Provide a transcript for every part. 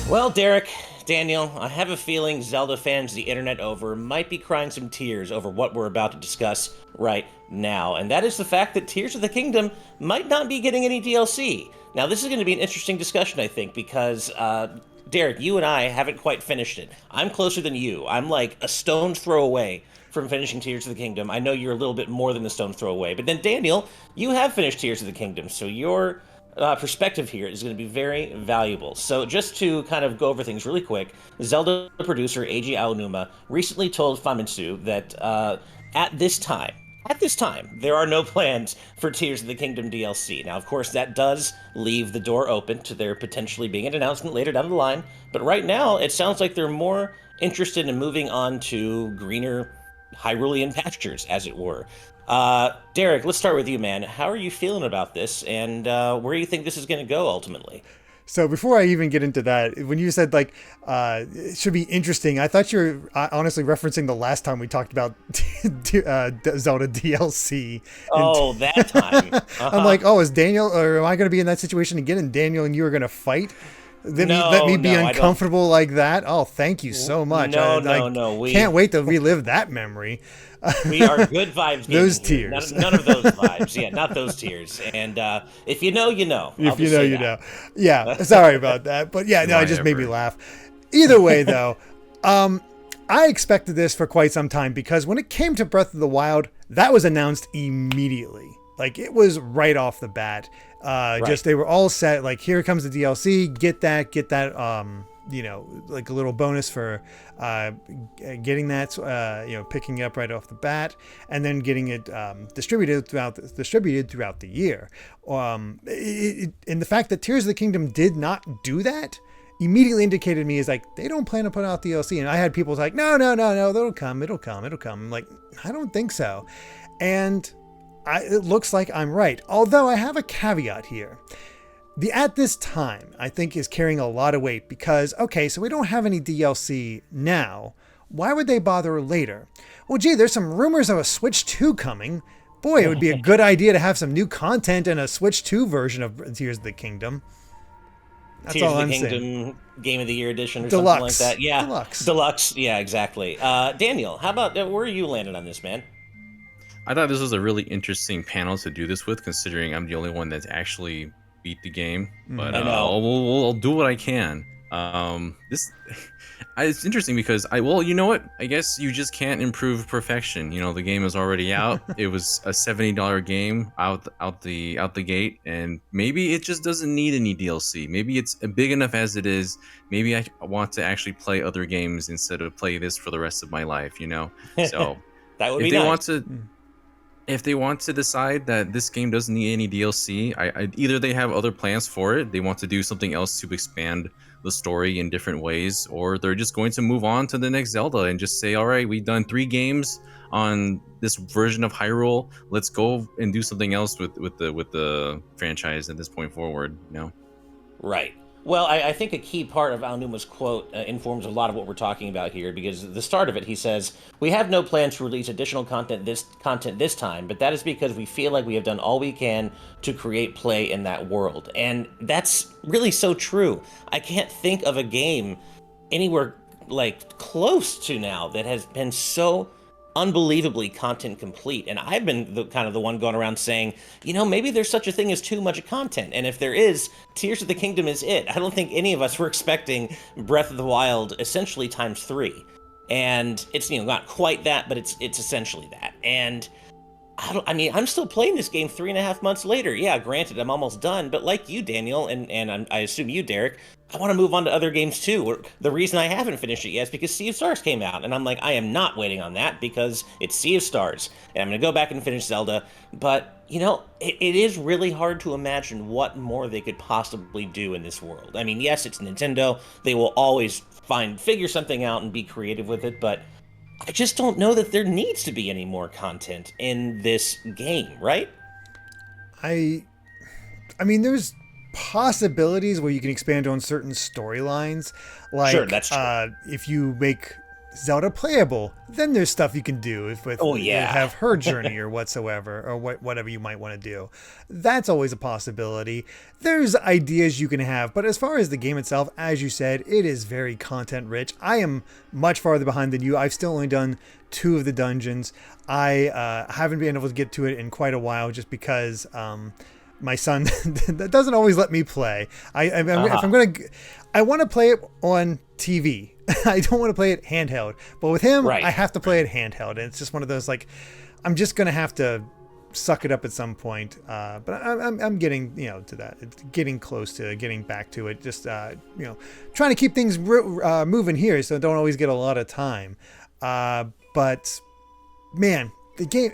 Well, Derek, Daniel, I have a feeling Zelda fans the internet over might be crying some tears over what we're about to discuss right now, and that is the fact that Tears of the Kingdom might not be getting any DLC. Now, this is going to be an interesting discussion, I think, because Derek, you and I haven't quite finished it. I'm closer than you. I'm like a stone's throw away from finishing Tears of the Kingdom. I know you're a little bit more than a stone's throw away, but then Daniel, you have finished Tears of the Kingdom, so your perspective here is going to be very valuable. So, just to kind of go over things really quick, Zelda producer Eiji Aonuma recently told Famitsu that at this time, there are no plans for Tears of the Kingdom DLC. Now, of course, that does leave the door open to there potentially being an announcement later down the line, but right now, it sounds like they're more interested in moving on to greener Hyrulean pastures, as it were. Derek, let's start with you, man. How are you feeling about this, and where do you think this is going to go ultimately? So before I even get into that, when you said like it should be interesting, I thought you were honestly referencing the last time we talked about Zelda DLC. And Oh, that time. I'm Uh-huh. like, oh, is Daniel or am I going to be in that situation again? And Daniel and you are going to fight? Let me No, be no, I don't. uncomfortable like that. Oh, thank you so much. No, I no, no. can't wait to relive that memory. We are good vibes Those gaming here. tears. None of those vibes. Yeah, not those tears. And if you know, you know. I'll If you just know, say you that. know. Yeah, sorry about that. But yeah, Do no, it I just made me ever? laugh. Either way, though, I expected this for quite some time because when it came to Breath of the Wild, that was announced immediately. Like, it was right off the bat. Right. Just they were all set. Like, here comes the DLC. Get that. Like a little bonus for getting that. Picking up right off the bat, and then getting it distributed throughout the year. And the fact that Tears of the Kingdom did not do that immediately indicated to me is like they don't plan to put out DLC. And I had people like, no, no, no, no, it'll come. I'm like, I don't think so. And it looks like I'm right. Although I have a caveat here. The at this time, I think, is carrying a lot of weight because, okay, so we don't have any DLC now. Why would they bother later? Well, gee, there's some rumors of a Switch 2 coming. Boy, it would be a good idea to have some new content and a Switch 2 version of Tears of the Kingdom. That's Tears all of the I'm saying. Kingdom Game of the Year edition or something like Deluxe. that. Yeah, Deluxe. deluxe. Yeah, exactly. Daniel, how about where are you landing on this, man? I thought this was a really interesting panel to do this with, considering I'm the only one that's actually beat the game. But I know. I'll do what I can. This it's interesting because you know what? I guess you just can't improve perfection. You know, the game is already out. It was a $70 game out the gate, and maybe it just doesn't need any DLC. Maybe it's big enough as it is. Maybe I want to actually play other games instead of play this for the rest of my life. You know, so That would if be they nice. want to if they want to decide that this game doesn't need any DLC, either they have other plans for it, they want to do something else to expand the story in different ways, or they're just going to move on to the next Zelda and just say, all right, we've done 3 games on this version of Hyrule. Let's go and do something else with the franchise at this point forward. You know. Right. Well, I think a key part of Aonuma's quote informs a lot of what we're talking about here, because at the start of it, he says, "We have no plans to release additional content this time, but that is because we feel like we have done all we can to create play in that world." And that's really so true. I can't think of a game anywhere like close to now that has been so unbelievably content complete. And I've been the kind of the one going around saying, maybe there's such a thing as too much content. And if there is, Tears of the Kingdom is it. I don't think any of us were expecting Breath of the Wild essentially times 3. And it's not quite that, but it's essentially that. And I'm still playing this game 3.5 months later. Yeah, granted, I'm almost done, but like you, Daniel, and I assume you, Derek, I want to move on to other games too. The reason I haven't finished it yet is because Sea of Stars came out, and I'm like, I am not waiting on that because it's Sea of Stars, and I'm gonna go back and finish Zelda. But it is really hard to imagine what more they could possibly do in this world. I mean, yes, it's Nintendo; they will always figure something out and be creative with it, but I just don't know that there needs to be any more content in this game, right? I I mean, there's possibilities where you can expand on certain storylines, Sure, like that's true. if you make Zelda playable, then there's stuff you can do with Oh, yeah. have her journey or whatsoever, or whatever you might want to do. That's always a possibility. There's ideas you can have, but as far as the game itself, as you said, it is very content rich. I am much farther behind than you. I've still only done 2 of the dungeons. I haven't been able to get to it in quite a while, just because my son that doesn't always let me play. If I'm gonna, I want to play it on TV. I don't want to play it handheld, but with him, Right. I have to play it handheld, and it's just one of those, like, I'm just gonna have to suck it up at some point. But I'm getting to that. It's getting close to getting back to it. Just trying to keep things moving here, so I don't always get a lot of time. But man, the game,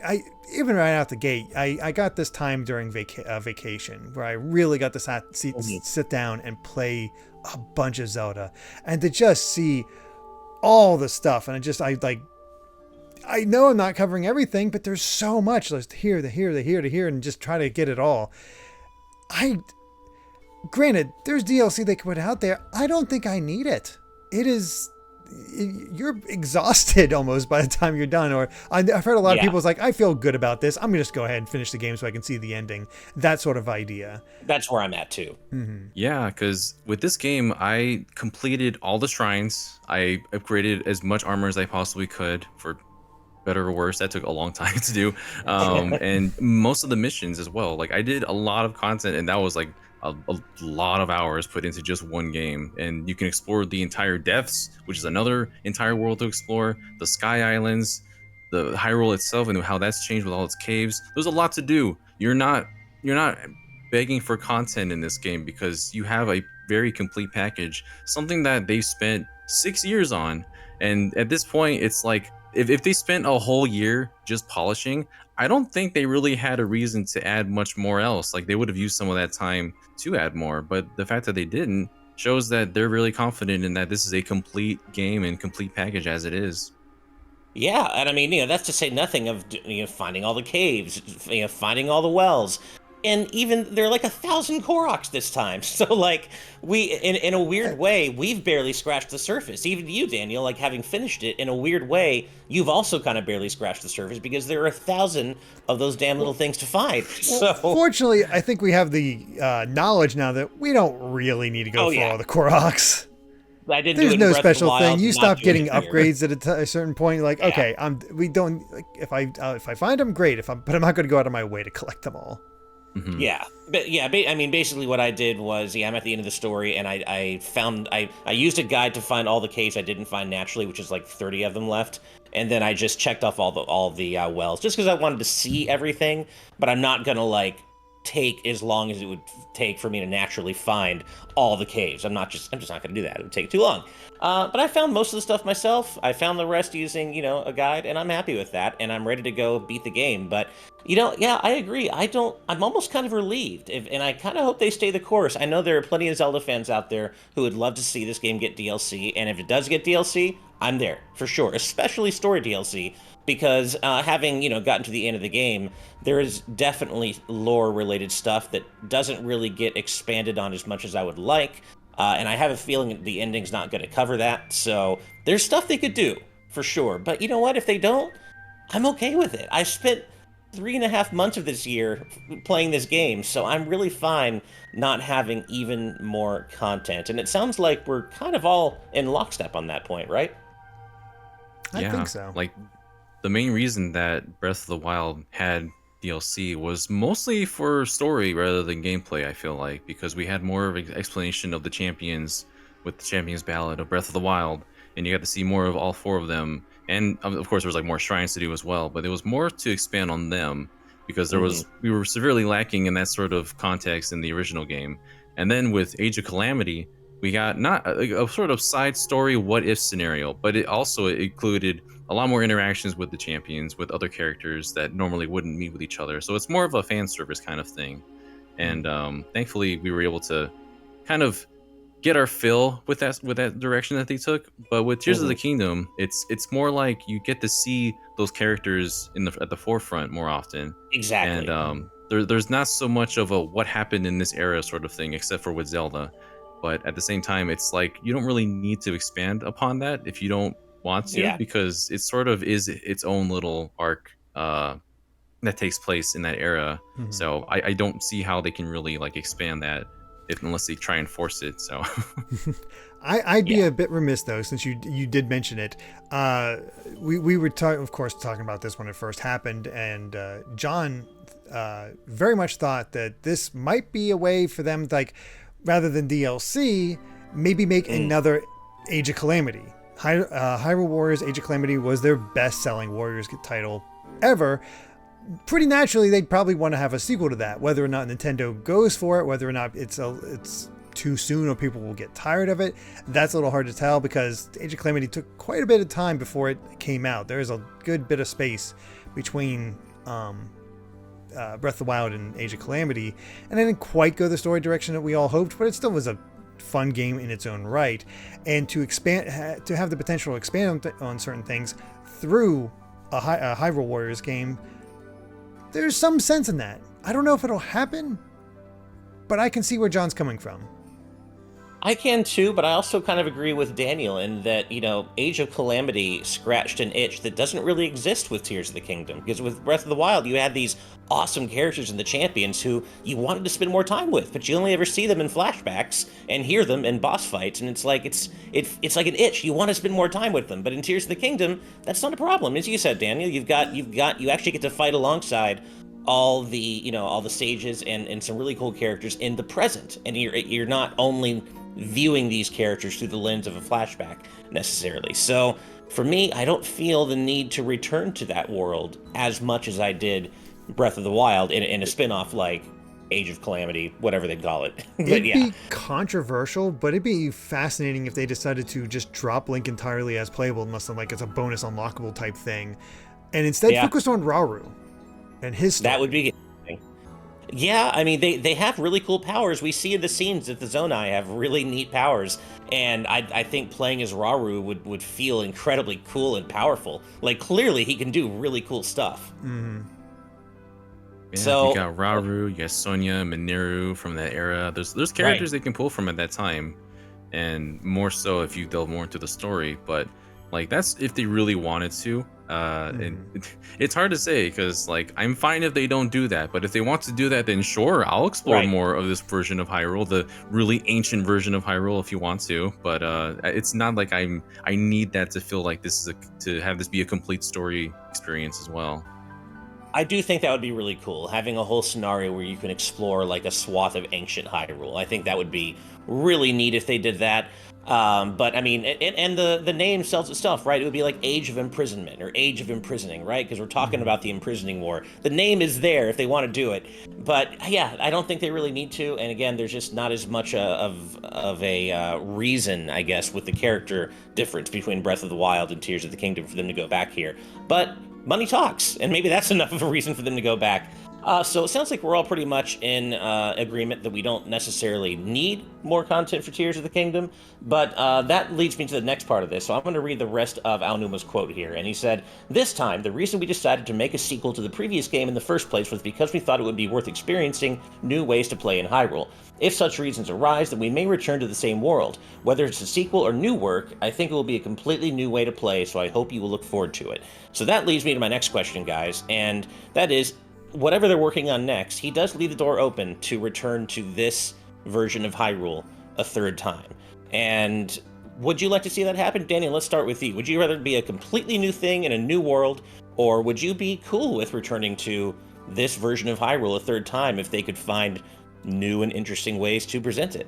even right out the gate, I got this time during vacation where I really got to sit down and play a bunch of Zelda, and to just see all the stuff. And I know I'm not covering everything, but there's so much. Let's here, and just try to get it all. Granted, there's DLC they can put out there. I don't think I need it. You're exhausted almost by the time you're done. Or I've heard a lot of people's like, I feel good about this, I'm gonna just go ahead and finish the game so I can see the ending. That sort of idea. That's where I'm at too. Mm-hmm. Yeah, because with this game, I completed all the shrines. I upgraded as much armor as I possibly could, for better or worse. That took a long time to do. And most of the missions as well. Like, I did a lot of content, and that was like a lot of hours put into just one game. And you can explore the entire depths, which is another entire world to explore, the Sky Islands, the Hyrule itself, and how that's changed with all its caves. There's a lot to do. You're not begging for content in this game, because you have a very complete package, something that they spent 6 years on. And at this point, it's like, if they spent a whole year just polishing, I don't think they really had a reason to add much more else. Like, they would have used some of that time to add more, but the fact that they didn't shows that they're really confident in that this is a complete game and complete package as it is. Yeah, and I mean, that's to say nothing of finding all the caves, finding all the wells, and even there are like 1,000 Koroks this time. So like in a weird way, we've barely scratched the surface. Even you, Daniel, like having finished it, in a weird way, you've also kind of barely scratched the surface, because there are 1,000 of those damn little things to find. So Fortunately, I think we have the knowledge now that we don't really need to go for all the Koroks. I didn't There's do it in no Breath of the special Wild, thing. You not stop doing getting it here. upgrades at a certain point. Like, okay, we don't. Like, if I find them, great. But I'm not going to go out of my way to collect them all. Mhm. Yeah, but yeah, I mean, basically what I did was, I'm at the end of the story, and I used a guide to find all the caves I didn't find naturally, which is like 30 of them left, and then I just checked off all the wells, just because I wanted to see everything. But I'm not gonna like take as long as it would take for me to naturally find all the caves. I'm just not gonna do that. It would take too long. But I found most of the stuff myself. I found the rest using, a guide, and I'm happy with that, and I'm ready to go beat the game. But, yeah, I agree. I'm almost kind of relieved, and I kind of hope they stay the course. I know there are plenty of Zelda fans out there who would love to see this game get DLC, and if it does get DLC, I'm there, for sure, especially story DLC, because having, gotten to the end of the game, there is definitely lore-related stuff that doesn't really get expanded on as much as I would like. And I have a feeling the ending's not going to cover that, so there's stuff they could do, for sure. But you know what? If they don't, I'm okay with it. I spent 3.5 months of this year playing this game, so I'm really fine not having even more content. And it sounds like we're kind of all in lockstep on that point, right? I think so. Like, the main reason that Breath of the Wild had DLC was mostly for story rather than gameplay, I feel like, because we had more of an explanation of the champions with the Champions Ballad of Breath of the Wild, and you got to see more of all 4 of them. And of course, there was like more shrines to do as well, but there was more to expand on them, because we were severely lacking in that sort of context in the original game. And then with Age of Calamity, we got not a sort of side story what if scenario, but it also included a lot more interactions with the champions, with other characters that normally wouldn't meet with each other. So it's more of a fan service kind of thing. And thankfully, we were able to kind of get our fill with that direction that they took. But with Tears of the Kingdom, it's more like you get to see those characters at the forefront more often. Exactly. And there's not so much of a what happened in this era sort of thing, except for with Zelda. But at the same time, it's like you don't really need to expand upon that if you don't want to, Yeah. because it sort of is its own little arc that takes place in that era. Mhm. So I don't see how they can really like expand that if unless they try and force it. So I'd be Yeah. a bit remiss though, since you did mention it. We were of course talking about this when it first happened, and John very much thought that this might be a way for them, like, rather than DLC, maybe make another Age of Calamity. Hyrule Warriors Age of Calamity was their best-selling Warriors title ever. Pretty naturally, they'd probably want to have a sequel to that. Whether or not Nintendo goes for it, whether or not it's too soon or people will get tired of it, that's a little hard to tell, because Age of Calamity took quite a bit of time before it came out. There's a good bit of space between Breath of the Wild and Age of Calamity, and it didn't quite go the story direction that we all hoped, but it still was a fun game in its own right. And to expand, to have the potential to expand on certain things through a Hyrule Warriors game, there's some sense in that. I don't know if it'll happen, but I can see where John's coming from. I can too, but I also kind of agree with Daniel in that, Age of Calamity scratched an itch that doesn't really exist with Tears of the Kingdom. Because with Breath of the Wild, you had these awesome characters and the champions who you wanted to spend more time with, but you only ever see them in flashbacks and hear them in boss fights, and it's like like an itch. You want to spend more time with them, but in Tears of the Kingdom, that's not a problem. As you said, Daniel, you actually get to fight alongside all the stages and some really cool characters in the present, and you're not only viewing these characters through the lens of a flashback necessarily. So for me, I don't feel the need to return to that world as much as I did Breath of the Wild in a spin-off like Age of Calamity, whatever they call it. But It'd yeah. be controversial, but it'd be fascinating if they decided to just drop Link entirely as playable, unless like it's a bonus unlockable type thing, and instead Yeah. focus on Rauru and his story. That would be. Yeah, I mean, they have really cool powers. We see in the scenes that the Zonai have really neat powers, and I think playing as Rauru would feel incredibly cool and powerful. Like, clearly he can do really cool stuff. Mm-hmm. yeah, So- you got Rauru, you got Sonya, Mineru from that era. There's characters they can pull from at that time, and more so if you delve more into the story. But like that's if they really wanted to. And it's hard to say, because like I'm fine if they don't do that, but if they want to do that, then sure, I'll explore Right. more of this version of Hyrule, the really ancient version of Hyrule, if you want to. But it's not like I need that to feel like this is to have this be a complete story experience as well. I do think that would be really cool, having a whole scenario where you can explore like a swath of ancient Hyrule. I think that would be really neat if they did that. But I mean, and the name sells itself, right? It would be like Age of Imprisonment or Age of Imprisoning, right? Because we're talking about the imprisoning war. The name is there if they want to do it. But yeah, I don't think they really need to. And again, there's just not as much of a reason, I guess, with the character difference between Breath of the Wild and Tears of the Kingdom for them to go back here. But money talks, and maybe that's enough of a reason for them to go back. So it sounds like we're all pretty much in agreement that we don't necessarily need more content for Tears of the Kingdom, but that leads me to the next part of this. So I'm going to read the rest of Aonuma's quote here, and he said, "This time, the reason we decided to make a sequel to the previous game in the first place was because we thought it would be worth experiencing new ways to play in Hyrule. If such reasons arise, then we may return to the same world. Whether it's a sequel or new work, I think it will be a completely new way to play, so I hope you will look forward to it." So that leads me to my next question, guys, and that is, whatever they're working on next, he does leave the door open to return to this version of Hyrule a third time. And would you like to see that happen? Daniel, let's start with you. Would you rather be a completely new thing in a new world, or would you be cool with returning to this version of Hyrule a third time if they could find new and interesting ways to present it?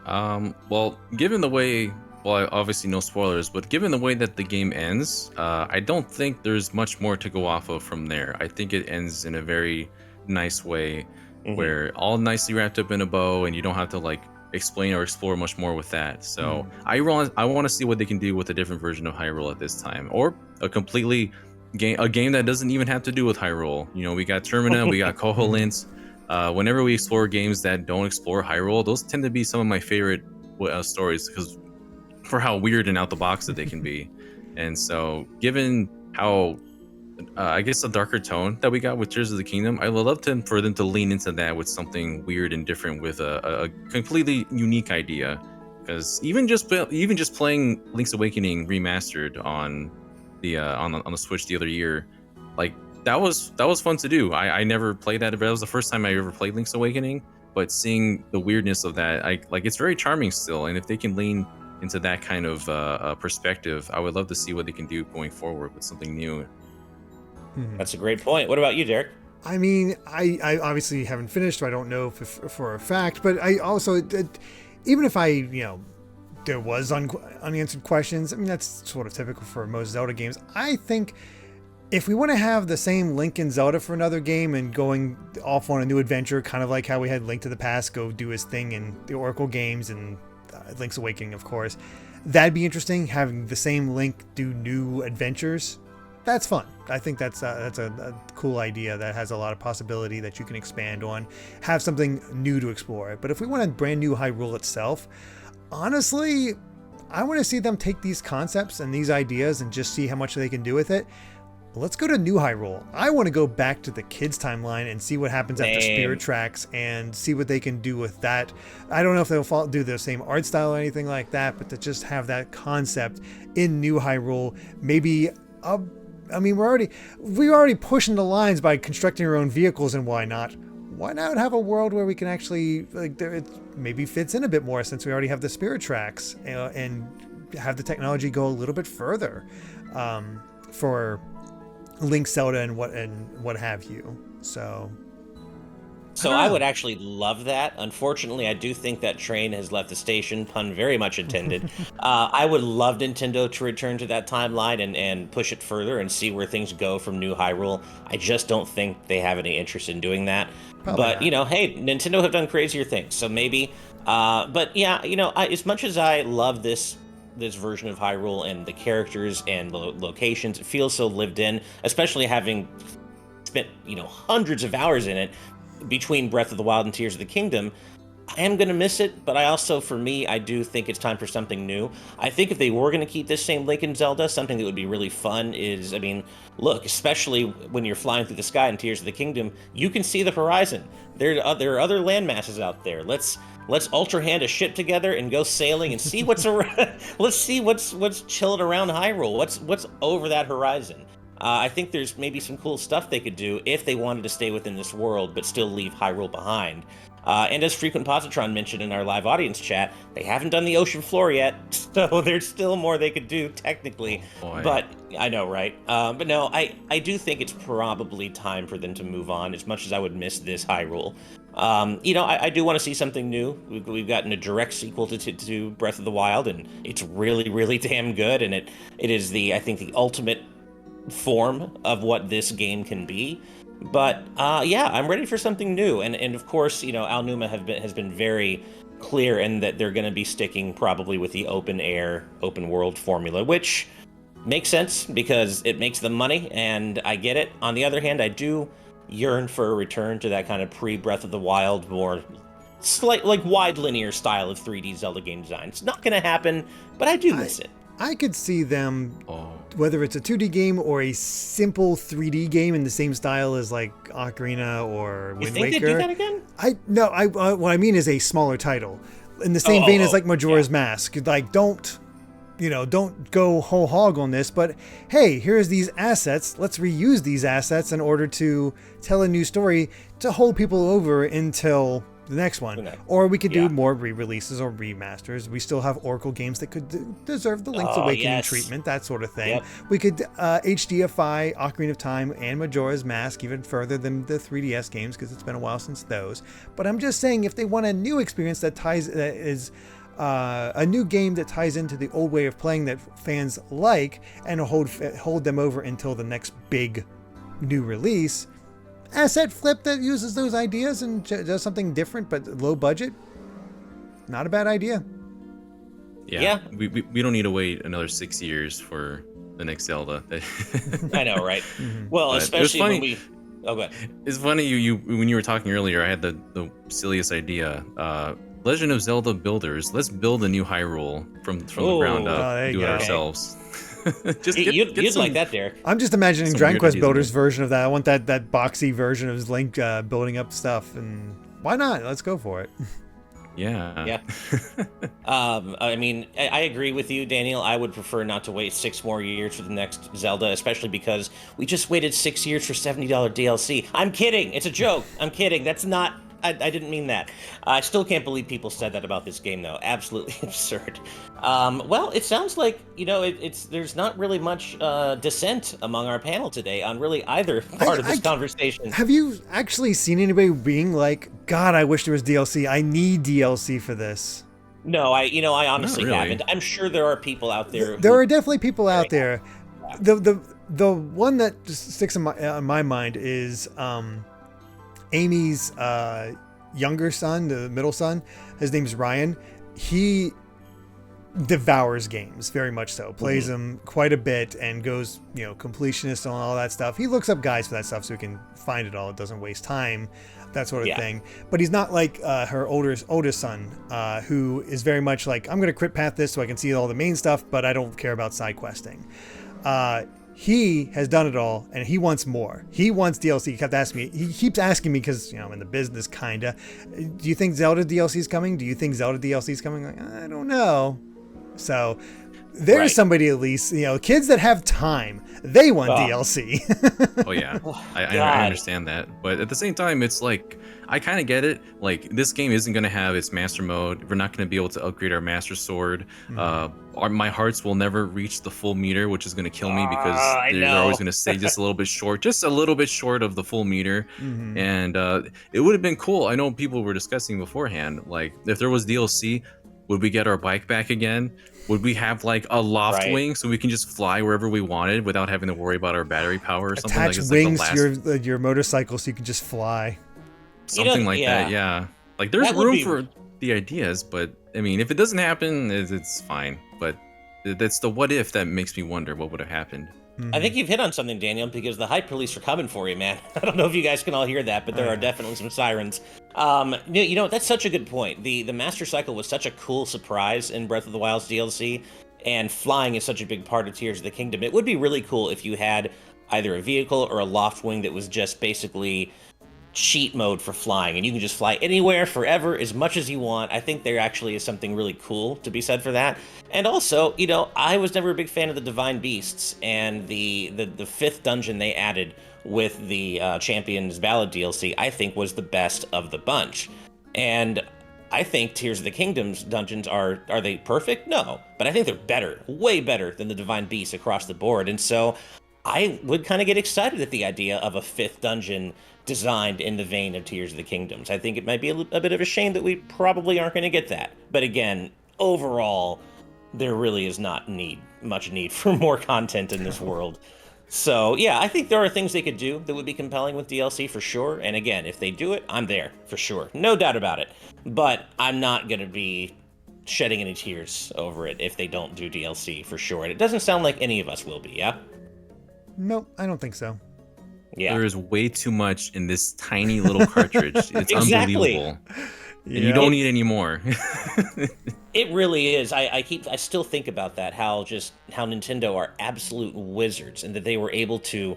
Well, given the way, well, obviously no spoilers, but given the way that the game ends, I don't think there's much more to go off of from there. I think it ends in a very nice way, where all nicely wrapped up in a bow, and you don't have to like explain or explore much more with that. So I want to see what they can do with a different version of Hyrule at this time, or a game that doesn't even have to do with Hyrule. You know, we got Termina, we got Koholint. Whenever we explore games that don't explore Hyrule, those tend to be some of my favorite stories, because for how weird and out the box that they can be. And so, given how I guess the darker tone that we got with Tears of the Kingdom, I would love for them to lean into that with something weird and different, with a completely unique idea. Because even just playing Link's Awakening remastered on the Switch the other year, like that was fun to do. I never played that, but that was the first time I ever played Link's Awakening. But seeing the weirdness of that, it's very charming still. And if they can lean into that kind of perspective, I would love to see what they can do going forward with something new. That's a great point. What about you, Derek? I mean, I obviously haven't finished, so I don't know for a fact. But I also, even if there was unanswered questions, I mean, that's sort of typical for most Zelda games. I think if we want to have the same Link and Zelda for another game and going off on a new adventure, kind of like how we had Link to the Past go do his thing in the Oracle games and Link's Awakening, of course, that'd be interesting. Having the same Link do new adventures, that's fun. I think that's a cool idea that has a lot of possibility that you can expand on, have something new to explore. But if we want a brand new Hyrule itself, honestly, I want to see them take these concepts and these ideas and just see how much they can do with it. Let's go to New Hyrule. I want to go back to the kids' timeline and see what happens after Spirit Tracks and see what they can do with that. I don't know if they'll do the same art style or anything like that, but to just have that concept in New Hyrule, maybe. I mean, we're already pushing the lines by constructing our own vehicles and why not? Why not have a world where we can actually it maybe fits in a bit more since we already have the Spirit Tracks and have the technology go a little bit further for Link, Zelda, and what have you. So I would actually love that. Unfortunately, I do think that train has left the station, pun very much intended. I would love Nintendo to return to that timeline and push it further and see where things go from New Hyrule. I just don't think they have any interest in doing that. Probably but, hey, Nintendo have done crazier things, so maybe. But yeah, as much as I love this version of Hyrule and the characters and the locations, it feels so lived in, especially having spent, hundreds of hours in it, between Breath of the Wild and Tears of the Kingdom. I am going to miss it, but I also, for me, I do think it's time for something new. I think if they were going to keep this same Link and Zelda, something that would be really fun is, look, especially when you're flying through the sky in Tears of the Kingdom, you can see the horizon. There are other land masses out there. Let's Ultra Hand a ship together and go sailing and see what's around. Let's see what's chilling around Hyrule. What's over that horizon. I think there's maybe some cool stuff they could do if they wanted to stay within this world, but still leave Hyrule behind. And as Frequent Positron mentioned in our live audience chat, they haven't done the ocean floor yet, so there's still more they could do technically. Boy. But I know, right? But no, I do think it's probably time for them to move on, as much as I would miss this Hyrule. I do want to see something new. We've gotten a direct sequel to Breath of the Wild, and it's really, really damn good. And it is I think the ultimate form of what this game can be. But yeah, I'm ready for something new. And of course, Aonuma has been very clear in that they're going to be sticking probably with the open world formula, which makes sense because it makes them money, and I get it. On the other hand, I do yearn for a return to that kind of pre-Breath of the Wild, more wide linear style of 3D Zelda game design. It's not going to happen, but I do miss it. I could see them, whether it's a 2D game or a simple 3D game in the same style as like Ocarina or Wind Waker. You think they'd do that again? What I mean is a smaller title, in the same vein as like Majora's Mask. Like, don't go whole hog on this, but hey, here's these assets. Let's reuse these assets in order to tell a new story to hold people over until the next one. Or we could do more re-releases or remasters. We still have Oracle games that could deserve the Link's Awakening treatment, that sort of thing. Yep. We could HDify Ocarina of Time and Majora's Mask even further than the 3DS games, because it's been a while since those. But I'm just saying, if they want a new experience that is a new game that ties into the old way of playing that fans like, and hold them over until the next big new release, asset flip that uses those ideas and does something different but low budget, not a bad idea. Yeah. We don't need to wait another 6 years for the next Zelda. I know, right? Well, but especially when we... Oh, go ahead. It's funny, you when you were talking earlier, I had the silliest idea. Legend of Zelda builders, let's build a new Hyrule from the ground up. Do it ourselves. You'd like that, Derek. I'm just imagining Dragon Quest Builders version of that. I want that boxy version of Link building up stuff, and why not? Let's go for it. Yeah. Yeah. I mean, I agree with you, Daniel. I would prefer not to wait 6 more years for the next Zelda, especially because we just waited 6 years for $70 DLC. I'm kidding. It's a joke. I'm kidding. That's not. I didn't mean that. I still can't believe people said that about this game, though. Absolutely absurd. Well, it sounds like it's there's not really much dissent among our panel today on really either part of this conversation. Have you actually seen anybody being like, God, I wish there was DLC. I need DLC for this. No, I honestly really. haven't. I'm sure there are people out there. There are definitely people out there. The one that just sticks in my mind is Amy's younger son, the middle son. His name's Ryan. He devours games, very much so. Plays them quite a bit and goes, completionist and all that stuff. He looks up guides for that stuff so he can find it all. It doesn't waste time, that sort of thing. But he's not like her oldest son, who is very much like, I'm going to crit path this so I can see all the main stuff, but I don't care about side questing. He has done it all, and he wants more. He wants DLC. He keeps asking me because, I'm in the business, kinda. Do you think Zelda DLC is coming? Do you think Zelda DLC is coming? Like, I don't know. So there's somebody, at least, kids that have time, they want DLC. Oh yeah, I understand that, but at the same time, it's like, I kind of get it. Like, this game isn't going to have its master mode. We're not going to be able to upgrade our master sword. My hearts will never reach the full meter, which is going to kill me because they're always going to stay just a little bit short of the full meter. And it would have been cool. I know people were discussing beforehand, like, if there was DLC, would we get our bike back again? Would we have like a loft wing so we can just fly wherever we wanted without having to worry about our battery power or something? Attach wings to your motorcycle so you can just fly. Something like that, yeah. Like, there's room for the ideas, but I mean, if it doesn't happen, it's fine. But that's the what if that makes me wonder what would have happened. I think you've hit on something, Daniel, because the hype police are coming for you, man. I don't know if you guys can all hear that, but there are definitely some sirens. That's such a good point. The Master Cycle was such a cool surprise in Breath of the Wild's DLC, and flying is such a big part of Tears of the Kingdom. It would be really cool if you had either a vehicle or a loft wing that was just basically cheat mode for flying, and you can just fly anywhere forever as much as you want. I think there actually is something really cool to be said for that. And also, I was never a big fan of the Divine Beasts, and the fifth dungeon they added with the Champions Ballad DLC, I think was the best of the bunch. And I think Tears of the Kingdom's dungeons are they perfect? No, but I think they're better, way better than the Divine Beasts across the board. And so I would kind of get excited at the idea of a fifth dungeon designed in the vein of Tears of the Kingdoms. I think it might be a bit of a shame that we probably aren't going to get that. But again, overall, there really is not much need for more content in this world. So yeah, I think there are things they could do that would be compelling with DLC for sure. And again, if they do it, I'm there for sure. No doubt about it. But I'm not going to be shedding any tears over it if they don't do DLC for sure. And it doesn't sound like any of us will be, yeah? Nope, I don't think so. Yeah. There is way too much in this tiny little cartridge. It's unbelievable. And you don't need any more. It really is. I still think about that, how Nintendo are absolute wizards, and that they were able to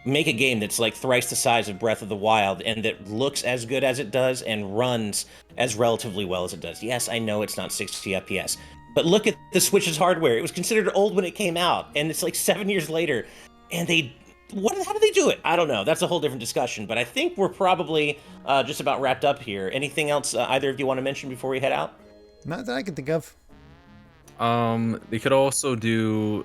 make a game that's like thrice the size of Breath of the Wild, and that looks as good as it does and runs as relatively well as it does. Yes, I know it's not 60 FPS, but look at the Switch's hardware. It was considered old when it came out, and it's like 7 years later, and how did they do it? I don't know. That's a whole different discussion, but I think we're probably just about wrapped up here. Anything else either of you want to mention before we head out? Not that I can think of. They could also do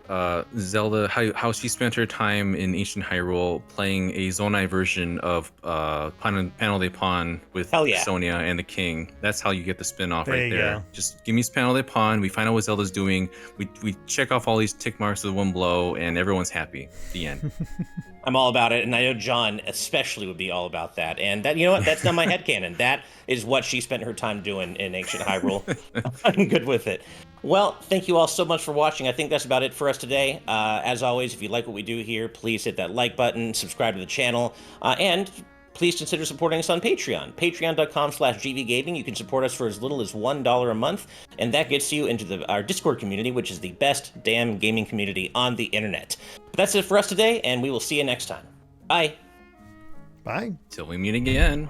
Zelda, how she spent her time in ancient Hyrule playing a Zonai version of Panel de Pon with Sonia and the King. That's how you get the spin-off right there. Go. Just give me Panel de Pon, we find out what Zelda's doing, we check off all these tick marks with one blow, and everyone's happy. The end. I'm all about it, and I know John especially would be all about that. And that, that's not my headcanon. That is what she spent her time doing in ancient Hyrule. I'm good with it. Well, thank you all so much for watching. I think that's about it for us today. As always, if you like what we do here, please hit that like button, subscribe to the channel, and please consider supporting us on Patreon. Patreon.com/GVGaming. You can support us for as little as $1 a month, and that gets you into our Discord community, which is the best damn gaming community on the internet. But that's it for us today, and we will see you next time. Bye. Bye. Till we meet again.